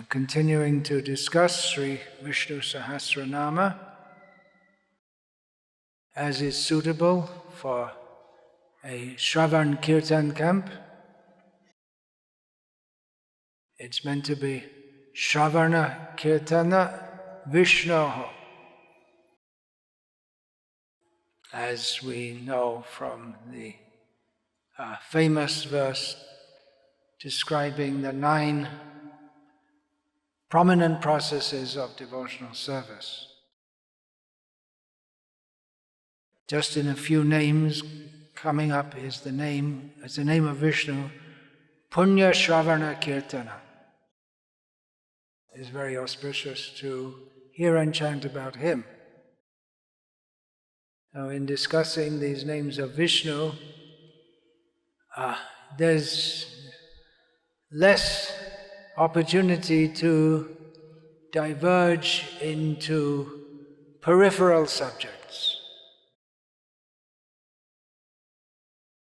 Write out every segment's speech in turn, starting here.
Continuing to discuss Sri Visnu-sahasranama as is suitable for a Shravan Kirtan camp. It's meant to be Shravana Kirtana Vishnoho, as we know from the famous verse describing the 9 prominent processes of devotional service. Just in a few names coming up is the name of Vishnu, Punya Shravana Kirtana. It's very auspicious to hear and chant about him. Now, in discussing these names of Vishnu, there's less opportunity to diverge into peripheral subjects.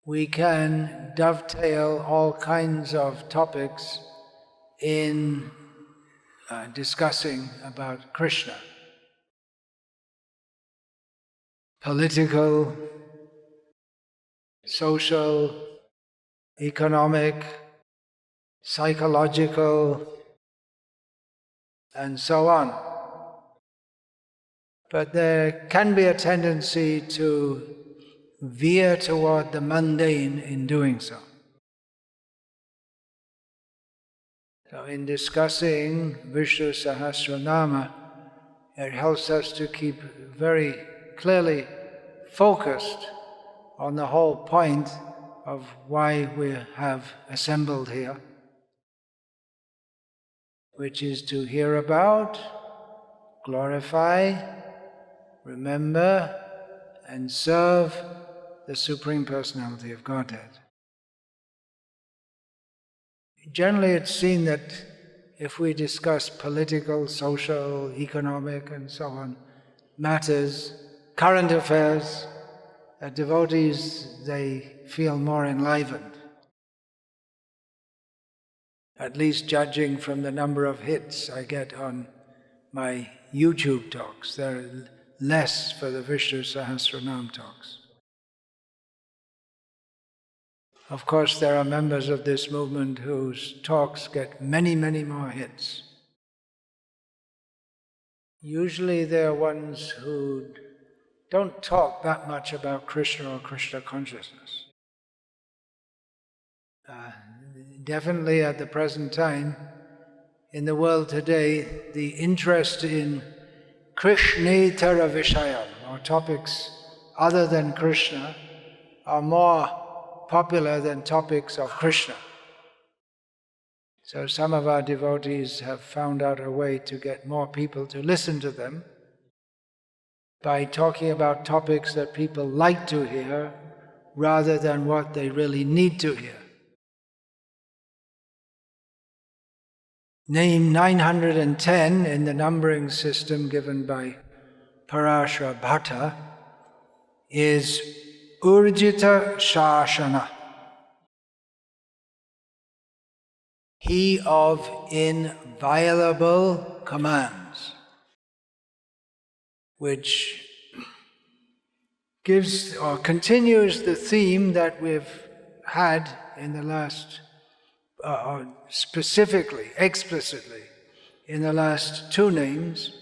We can dovetail all kinds of topics in discussing about Krishna. Political, social, economic, psychological, and so on. But there can be a tendency to veer toward the mundane in doing so. So in discussing Visnu-sahasranama, it helps us to keep very clearly focused on the whole point of why we have assembled here, which is to hear about, glorify, remember, and serve the Supreme Personality of Godhead. Generally, it's seen that if we discuss political, social, economic, and so on matters, current affairs, devotees, they feel more enlivened. At least judging from the number of hits I get on my YouTube talks. There are less for the Visnu-sahasranama talks. Of course, there are members of this movement whose talks get many, many more hits. Usually they're ones who don't talk that much about Krishna or Krishna consciousness. Definitely at the present time, in the world today, the interest in Krishnetara Vishayam, or topics other than Krishna, are more popular than topics of Krishna. So some of our devotees have found out a way to get more people to listen to them by talking about topics that people like to hear rather than what they really need to hear. Name 910 in the numbering system given by Parashara Bhatta is Urjitasasana. He of inviolable commands, which gives or continues the theme that we've had in the last, specifically, explicitly, in the last 2 names.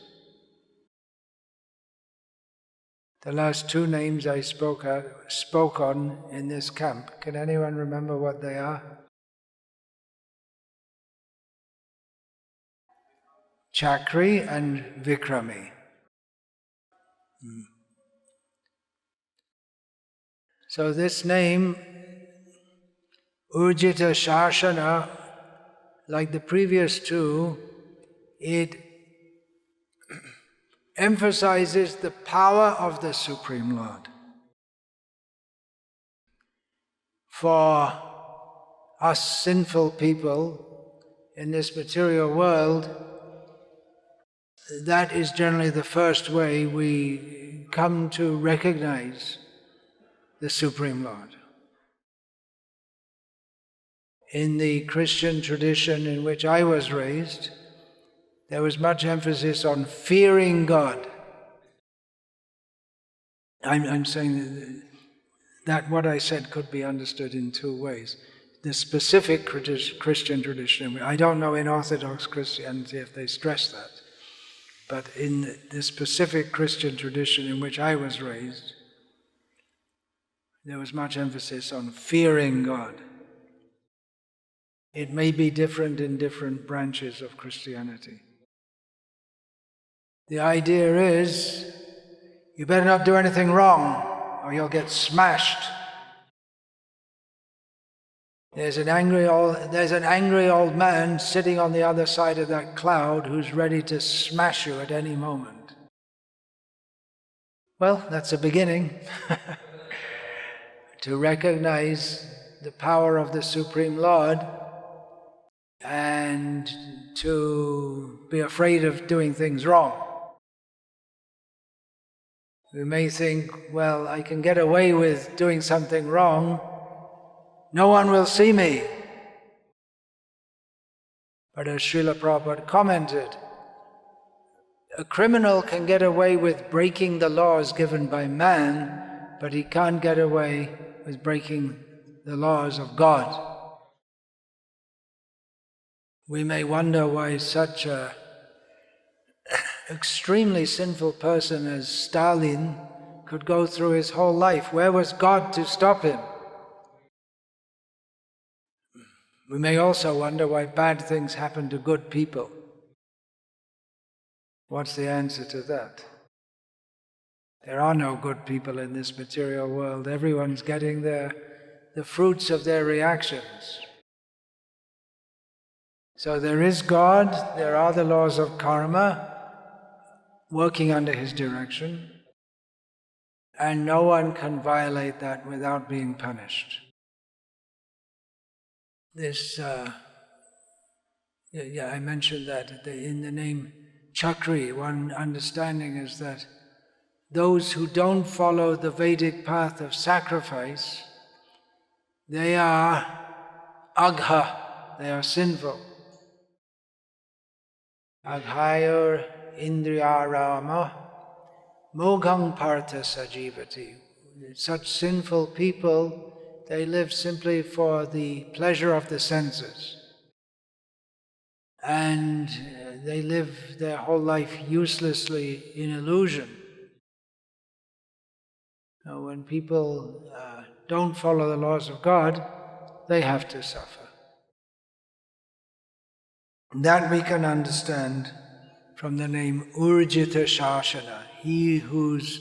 The last 2 names I spoke on in this camp. Can anyone remember what they are? Chakri and Vikrami. So this name, Urjitasasana, like the previous 2, it emphasizes the power of the Supreme Lord. For us sinful people in this material world, that is generally the first way we come to recognize the Supreme Lord. In the Christian tradition in which I was raised, there was much emphasis on fearing God. I'm saying that what I said could be understood in two ways. The specific Christian tradition, I don't know in Orthodox Christianity if they stress that, but in the specific Christian tradition in which I was raised, there was much emphasis on fearing God. It may be different in different branches of Christianity. The idea is, you better not do anything wrong, or you'll get smashed. There's an angry old man sitting on the other side of that cloud who's ready to smash you at any moment. Well, that's a beginning. To recognize the power of the Supreme Lord and to be afraid of doing things wrong. We may think, well, I can get away with doing something wrong. No one will see me. But as Srila Prabhupada commented, a criminal can get away with breaking the laws given by man, but he can't get away with breaking the laws of God. We may wonder why such an extremely sinful person as Stalin could go through his whole life. Where was God to stop him? We may also wonder why bad things happen to good people. What's the answer to that? There are no good people in this material world. Everyone's getting the fruits of their reactions. So there is God, there are the laws of karma working under His direction, and no one can violate that without being punished. I mentioned that in the name Chakri, one understanding is that those who don't follow the Vedic path of sacrifice, they are agha, they are sinful. Aghayur indriyarama moghang partha sajivati. Such sinful people, they live simply for the pleasure of the senses. And they live their whole life uselessly in illusion. Now, when people don't follow the laws of God, they have to suffer. That we can understand from the name Urjitasasana, he whose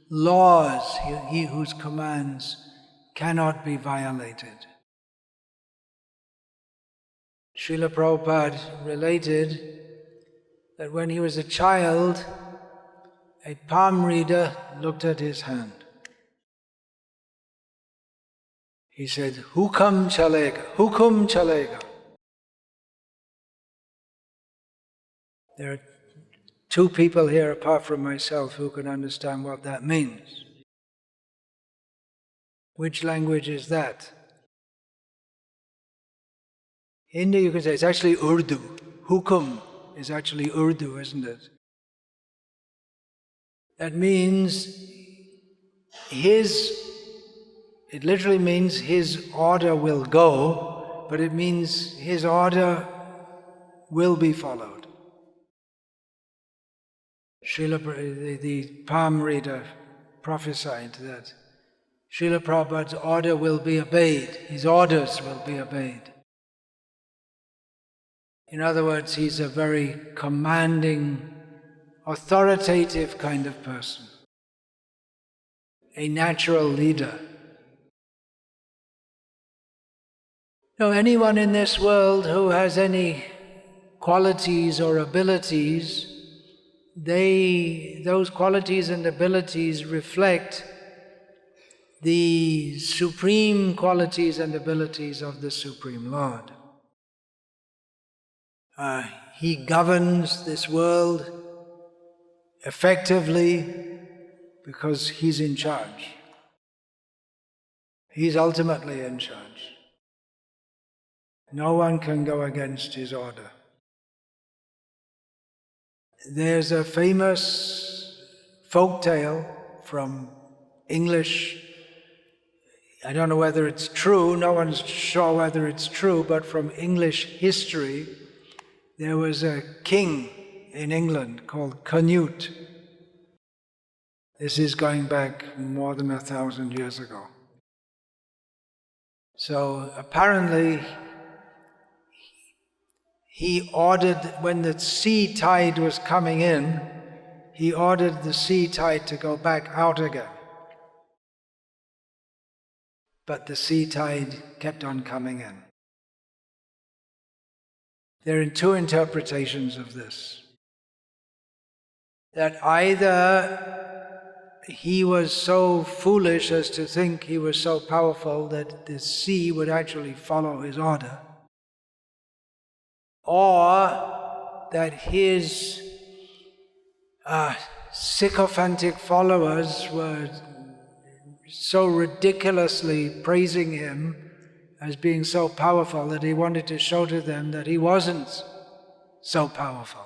laws, he whose commands cannot be violated. Srila Prabhupada related that when he was a child, a palm reader looked at his hand. He said, "Hukam chalega, hukum chalega." There are two people here apart from myself who can understand what that means. Which language is that? Hindi, you can say, it's actually Urdu. Hukum is actually Urdu, isn't it? That means it literally means his order will go, but it means his order will be followed. The palm reader prophesied that Srila Prabhupada's order will be obeyed, his orders will be obeyed. In other words, he's a very commanding, authoritative kind of person, a natural leader. Now, anyone in this world who has any qualities or abilities, those qualities and abilities reflect the supreme qualities and abilities of the Supreme Lord. He governs this world effectively because He's in charge. He's ultimately in charge. No one can go against His order. There's a famous folk tale from English. I don't know whether it's true, no one's sure whether it's true, but from English history, there was a king in England called Canute. This is going back more than 1,000 years ago. So apparently, he ordered, when the sea tide was coming in, he ordered the sea tide to go back out again. But the sea tide kept on coming in. There are two interpretations of this. That either he was so foolish as to think he was so powerful that the sea would actually follow his order, or that his sycophantic followers were so ridiculously praising him as being so powerful that he wanted to show to them that he wasn't so powerful.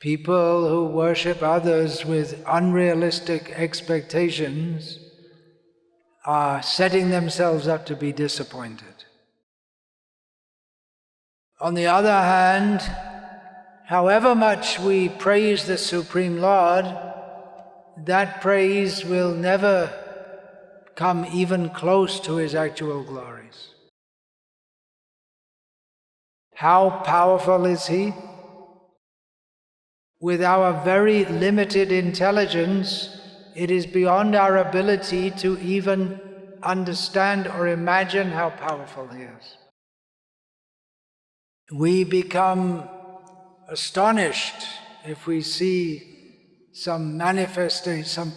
People who worship others with unrealistic expectations are setting themselves up to be disappointed. On the other hand, however much we praise the Supreme Lord, that praise will never come even close to His actual glories. How powerful is He? With our very limited intelligence, it is beyond our ability to even understand or imagine how powerful He is. We become astonished if we see some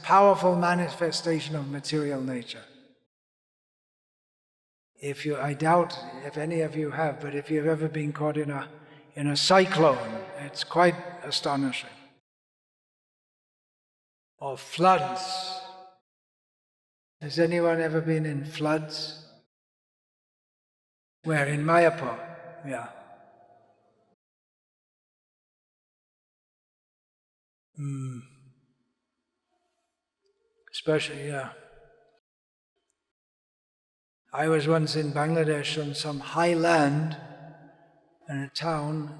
powerful manifestation of material nature. I doubt if any of you have, but if you've ever been caught in a cyclone, it's quite astonishing. Or floods. Has anyone ever been in floods? Where? In Mayapur? Yeah. Especially, yeah. I was once in Bangladesh on some high land in a town,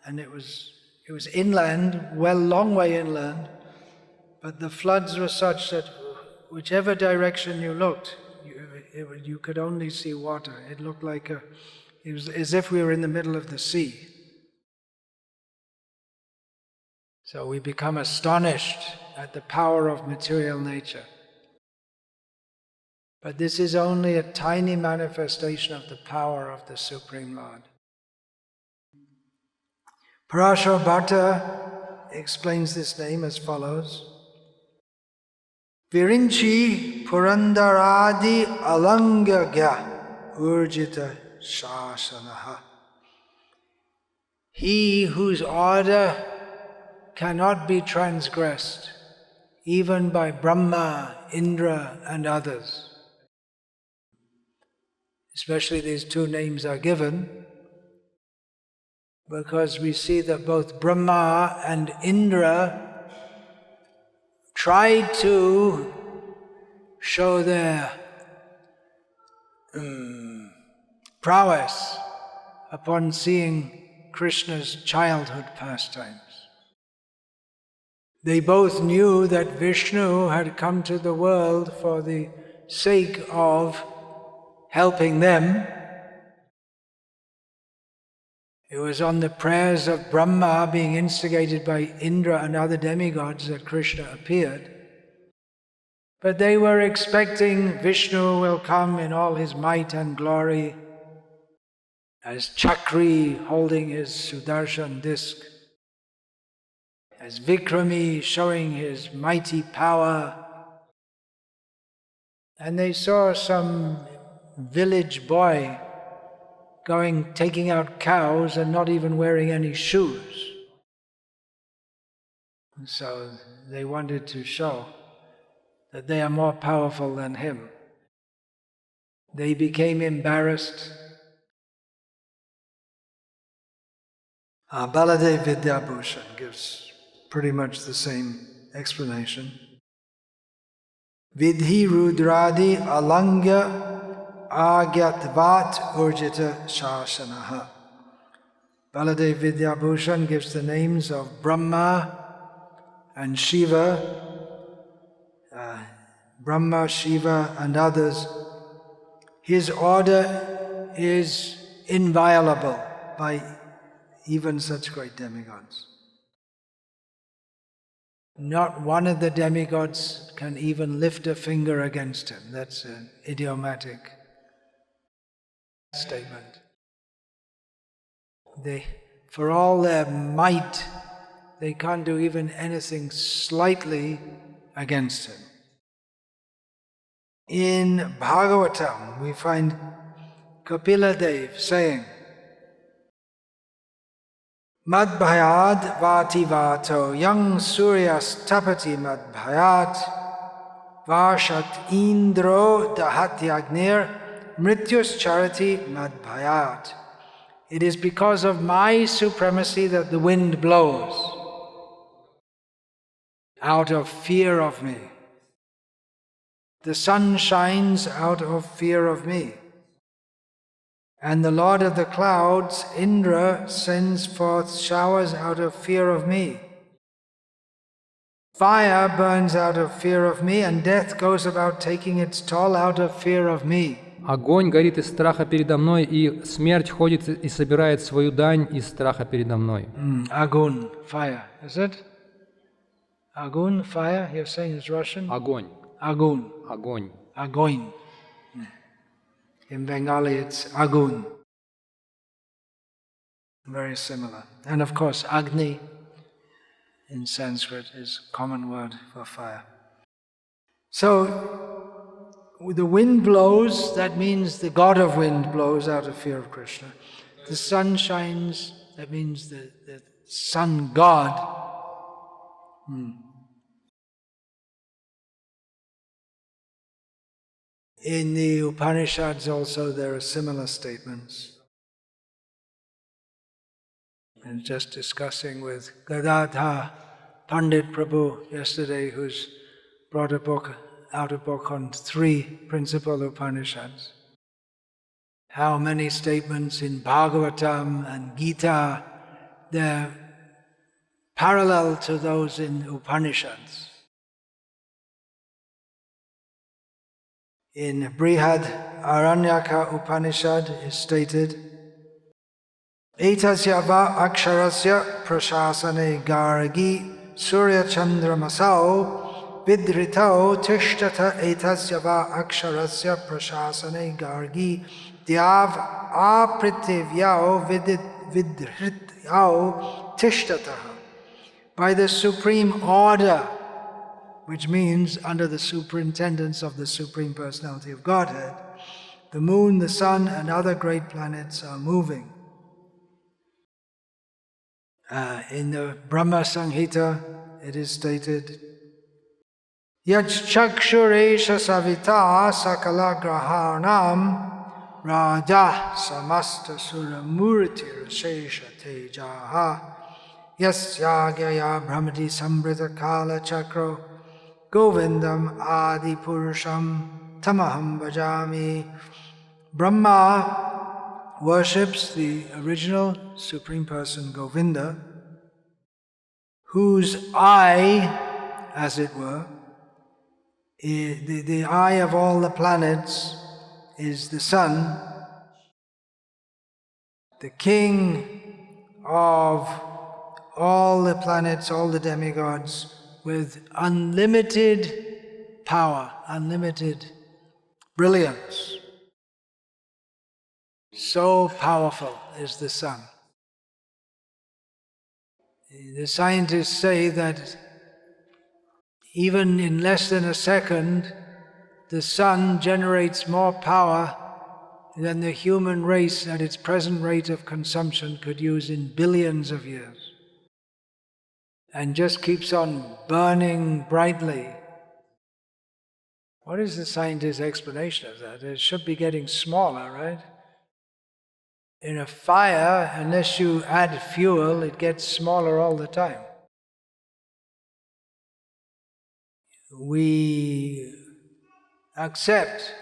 and it was inland, long way inland, but the floods were such that whichever direction you looked, you could only see water. It looked like it was as if we were in the middle of the sea. So we become astonished at the power of material nature. But this is only a tiny manifestation of the power of the Supreme Lord. Parashar Bhatta explains this name as follows. Virinchi Purandaradi Alangagya Urjitasasana. He whose order cannot be transgressed, even by Brahma, Indra, and others. Especially these two names are given because we see that both Brahma and Indra tried to show their prowess upon seeing Krishna's childhood pastimes. They both knew that Vishnu had come to the world for the sake of helping them. It was on the prayers of Brahma being instigated by Indra and other demigods that Krishna appeared. But they were expecting Vishnu will come in all his might and glory as Chakri holding his Sudarshan disc, as Vikrami showing his mighty power. And they saw some village boy taking out cows and not even wearing any shoes. And so they wanted to show that they are more powerful than him. They became embarrassed. Baladev Vidyabhushan gives pretty much the same explanation. Vidhi Rudradi Alangya Agyatvat Urjitasasana. Baladev Vidyabhushan gives the names of Brahma and Shiva, Brahma, Shiva and others. His order is inviolable by even such great demigods. Not one of the demigods can even lift a finger against him. That's an idiomatic statement. For all their might, they can't do even anything slightly against him. In Bhagavatam, we find Kapila Dev saying, Madbhayad vati vato yang suryas tapati madbhayat vashat indro dahatyagnir mrityus charati madbhayat. It is because of my supremacy that the wind blows out of fear of me. The sun shines out of fear of me. And the Lord of the clouds, Indra, sends forth showers out of fear of me. Fire burns out of fear of me, and death goes about taking its toll out of fear of me. Огонь горит из страха передо мной, и смерть ходит и собирает свою дань из страха передо мной. Agun, fire, is it? Agun, fire, you're saying it's Russian? Огонь. Agun. Огонь. Agoin. In Bengali it's Agun. Very similar. And of course, Agni in Sanskrit is a common word for fire. So, the wind blows, that means the god of wind blows out of fear of Krishna. The sun shines, that means the sun god. In the Upanishads also there are similar statements. And just discussing with Gadadhar Pandit Prabhu yesterday, who's brought out a book on 3 principal Upanishads. How many statements in Bhagavatam and Gita, they're parallel to those in Upanishads. In Brihad Aranyaka Upanishad is stated, Etasya va aksharasya prashasane gargi surya chandra masao vidritao tishtata etasya va aksharasya prashasane gargi dyav apritivyao vidrityao tishtataha. By the supreme order, which means under the superintendence of the Supreme Personality of Godhead, the moon, the sun, and other great planets are moving. In the Brahma Samhita, it is stated, Yach-chakshuresha savita sakala grahanam raja samasta suramurtir shesha tejaha yasyagaya brahmati sambrita kala chakro Govindam Adi Purusham Tamaham Bhajami. Brahma worships the original Supreme Person Govinda, whose eye, as it were, the eye of all the planets is the sun, the king of all the planets, all the demigods, with unlimited power, unlimited brilliance. So powerful is the sun. The scientists say that even in less than a second, the sun generates more power than the human race at its present rate of consumption could use in billions of years. And just keeps on burning brightly. What is the scientist's explanation of that? It should be getting smaller, right? In a fire, unless you add fuel, it gets smaller all the time. We accept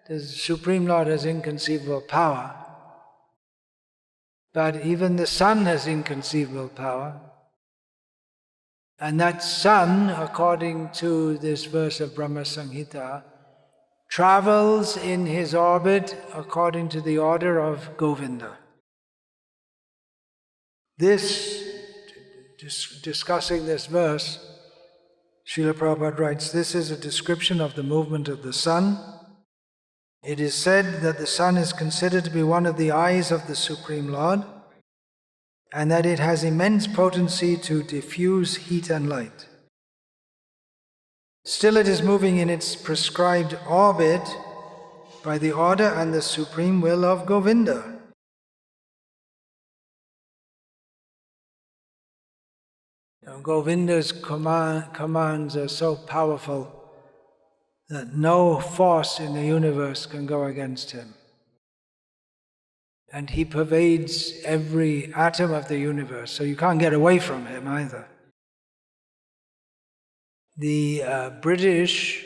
the Supreme Lord has inconceivable power, but even the sun has inconceivable power. And that sun, according to this verse of Brahma Samhita, travels in his orbit according to the order of Govinda. Discussing this verse, Srila Prabhupada writes, this is a description of the movement of the sun. It is said that the sun is considered to be one of the eyes of the Supreme Lord, and that it has immense potency to diffuse heat and light. Still it is moving in its prescribed orbit by the order and the supreme will of Govinda. Now, Govinda's commands are so powerful that no force in the universe can go against him. And he pervades every atom of the universe, so you can't get away from him either. The British,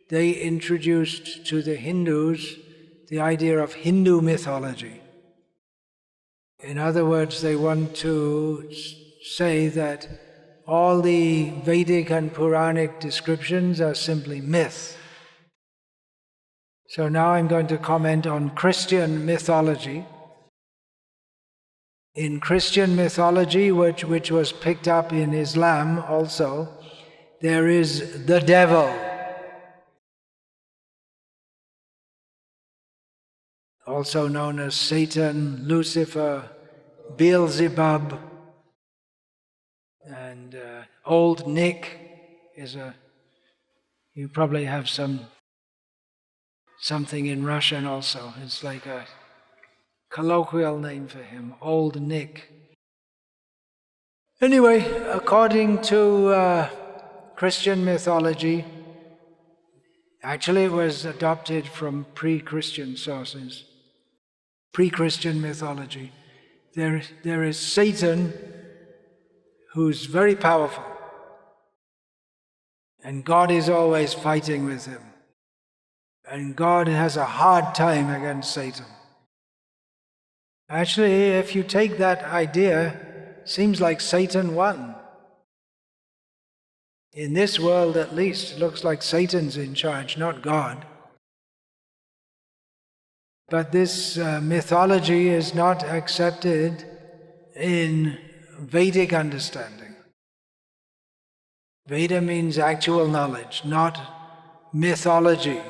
they introduced to the Hindus the idea of Hindu mythology. In other words, they want to say that all the Vedic and Puranic descriptions are simply myth. So now I'm going to comment on Christian mythology. In Christian mythology, which was picked up in Islam also, there is the devil, also known as Satan, Lucifer, Beelzebub, and Old Nick you probably have something in Russian also. It's like a colloquial name for him, Old Nick. Anyway, according to Christian mythology, actually it was adopted from pre-Christian sources, pre-Christian mythology. There is Satan, who's very powerful, and God is always fighting with him. And God has a hard time against Satan. Actually, if you take that idea, seems like Satan won. In this world at least, it looks like Satan's in charge, not God. But this mythology is not accepted in Vedic understanding. Veda means actual knowledge, not mythology.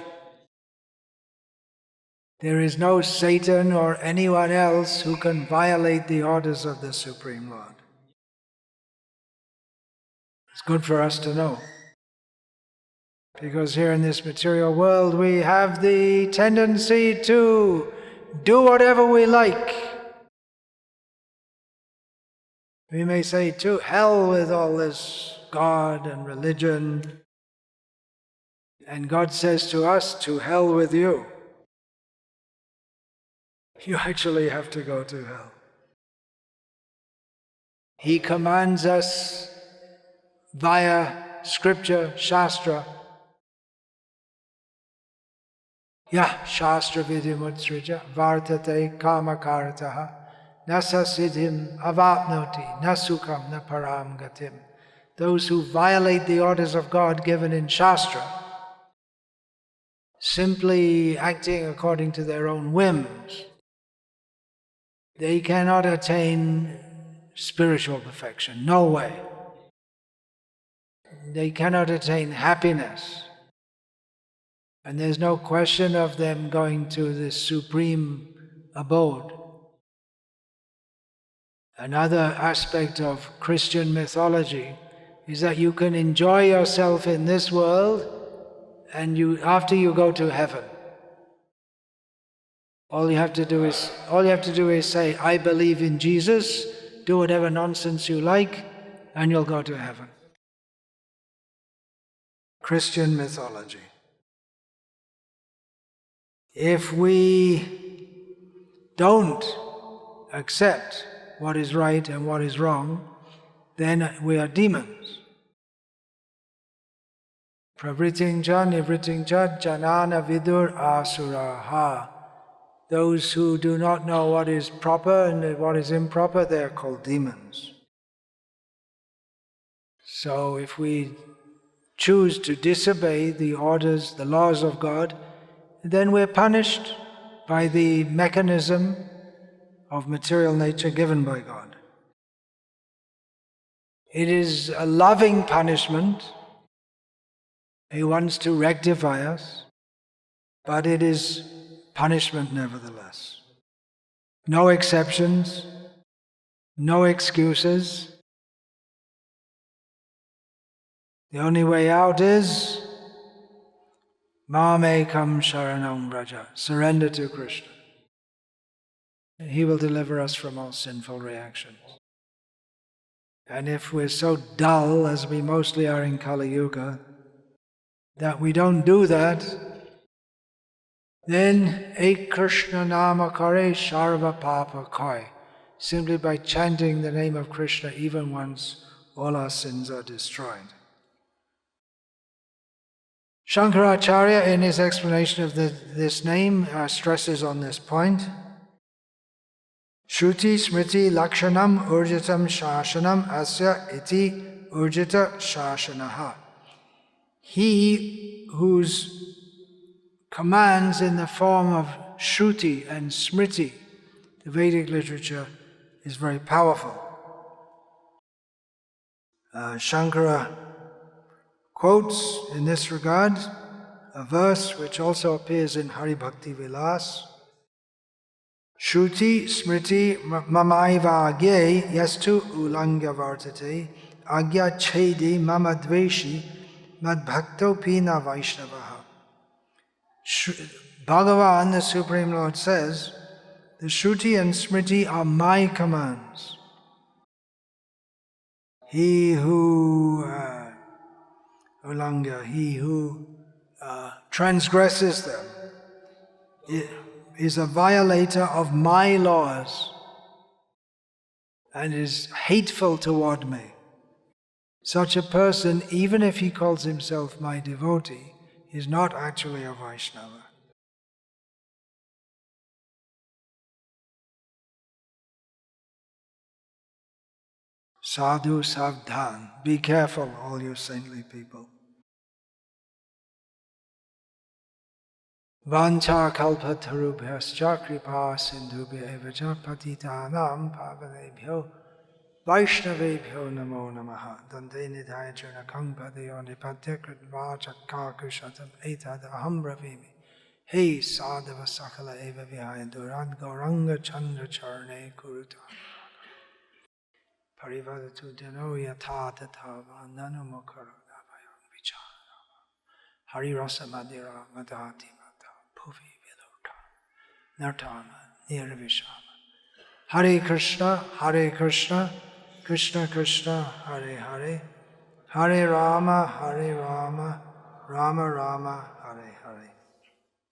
There is no Satan or anyone else who can violate the orders of the Supreme Lord. It's good for us to know. Because here in this material world we have the tendency to do whatever we like. We may say, to hell with all this God and religion. And God says to us, to hell with you. You actually have to go to hell. He commands us via scripture, shastra. Yah shastra vidimutsrija vartate kamakarataha nasa siddhim avapnoti nasukam na param gatim. Those who violate the orders of God given in shastra, simply acting according to their own whims, they cannot attain spiritual perfection. No way. They cannot attain happiness. And there's no question of them going to the supreme abode. Another aspect of Christian mythology is that you can enjoy yourself in this world and after you go to heaven. All you have to do is say, I believe in Jesus, do whatever nonsense you like, and you'll go to heaven. Christian mythology. If we don't accept what is right and what is wrong, then we are demons. Pravritingja nivritingja janana vidur asuraha. Those who do not know what is proper and what is improper, they are called demons. So if we choose to disobey the orders, the laws of God, then we're punished by the mechanism of material nature given by God. It is a loving punishment. He wants to rectify us, but it is punishment nevertheless. No exceptions, no excuses. The only way out is Mamekam Sharanam Vraja, surrender to Krishna. He will deliver us from all sinful reactions. And if we're so dull, as we mostly are in Kali Yuga, that we don't do that, then Ek Krishna Nama Kare Sharva Papa Koi. Simply by chanting the name of Krishna even once, all our sins are destroyed. Shankaracharya, in his explanation of this name, stresses on this point. Shruti smriti lakshanam urjitam shasanam asya iti urjitasasanaha. He whose commands in the form of Shruti and Smriti, the Vedic literature, is very powerful. Shankara quotes in this regard a verse which also appears in Hari Bhakti Vilas. Shruti smriti mamaiva agye yastu ulangya vartate agya chedi mama dveshi mad bhakto pina vaishnavaha. Bhagavan, the Supreme Lord, says, the Shruti and Smriti are my commands. He who ulangya, he who transgresses them, is a violator of my laws and is hateful toward me. Such a person, even if he calls himself my devotee, is not actually a Vaishnava. Sadhu savdhan, be careful, all you saintly people. Vancha kalpatarubhyascha kripa sindhubhya evacha patitanam pavanebhyo Vaishnavebhyo namo namaha dante nidhaya churnakam padayo nipatya kritvacha kakushatam etad aham bravimi Hey sadhava sakala eva vihaya durad gauranga chandra charne kuruta Parivadatu dano yata tata vandanu mukara navayam vichara Hari rasa madhira madhati mata puvi vilota nartana nirvishama Hare Krishna, Krishna Krishna, Hare Hare, Hare Rama, Rama Rama, Hare Hare.